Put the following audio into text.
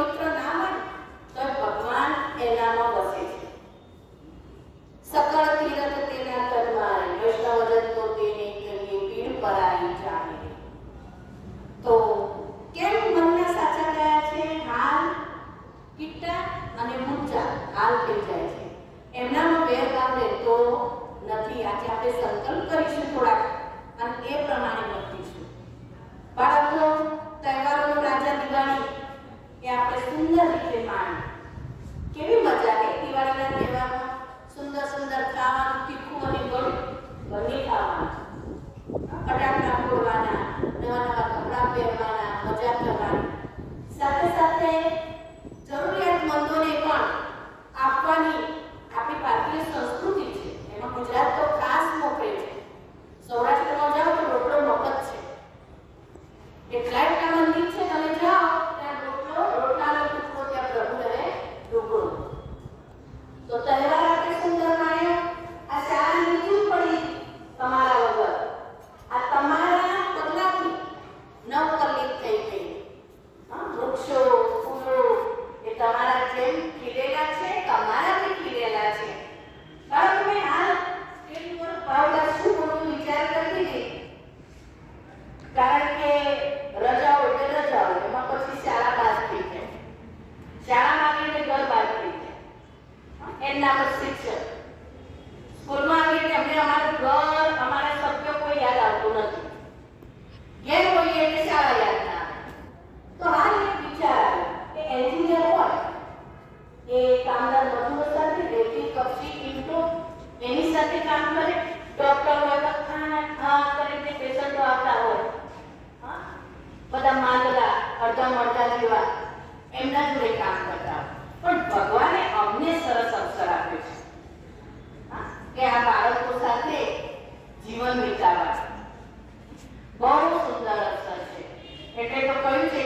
મિત્ર ના મળે તો ભગવાન એનામાં વસે છે. સકળ તીરથ તેના તન્માય, વૈષ્ણવજન તો તેને કરીએ પીડ પરાઈ જાણે. તો કેમ મનના સાચા ગયા છે? હાલ કીટા અને મૂંચા હાલ થઈ જાય છે, એમનામાં વેરભાવ રહેતો નથી. આજે આપણે સંકલ્પ કરીશું થોડાક અને એ પ્રમાણે વર્તીશું. બાળકો, તહેવારોનો રાજા દિવાળી એ આપણે સુંદર રીતે માણીએ. કેવી મજા આવે દિવાળીના તહેવારમાં! સુંદર સુંદર ખાવાનું, તીખું અને ગળ્યું બંને ખાવાનું, ફટાકડા ફોડવાના, નવા નવા કપડાં પહેરવાના, મજા કરવાની, સાથે સાથે જરૂરિયાતમંદોને પણ આપવાની આપણી ભારતીય સંસ્કૃતિ છે. એમાં ગુજરાત તો ખાસ મોખરે છે. સૌરાષ્ટ્રમાં જાઓ તો રોટલો મફત છે. એટલા મંદિર છે, તમે જાઓ ત્યાં રોટલાનો ટુકડો ત્યાં પ્રભુ રહે ઢોકળો. તો તહેવાર આપણે સુંદર માણ્યો. આ શાળા નીચું પડી તમારા વગર, આ તમારા પગલાથી નવકલિત થઈ ગઈ. વૃક્ષો, ફૂલો એ તમારા જેમ ખીલેલા છે, તમારાથી ખીલેલા છે. બાળકો, મેં હાલ સ્ટેજ પર પાવડા શું બોલવું વિચાર કરતી હતી, કારણ કે રજાઓ એટલે રજાઓ, એમાં પછી શાળા બાદ થઈ જાય. શાળામાં આવીને ઘર બાદ થઈ જાય. એમના પર શિક્ષક, સ્કૂલમાં આવીને અમને અમારું ઘર, અમારા સભ્યો કોઈ યાદ આવતું નથી. ઘેર હોઈએ એટલે શાળા યાદ ના આવે. તો હાલ એક વિચાર આવે કે એન્જિનિયર હોય એ કામદાર મજૂરો સાથે રેતી, કપચી, ઈંટો એની સાથે કામ કરે. ડોક્ટર હોય તો હા કરીને પેશન્ટો આવતા હોય, બધા માંદલા અડધા મળતા જેવા એમના જોડે કામ કરતા હોય. પણ ભગવાને અમને સરસ અવસર આપ્યો છે કે આ બાળકો સાથે જીવન વિતાવવા. બહુ સુંદર અવસર છે. એટલે તો કહ્યું છે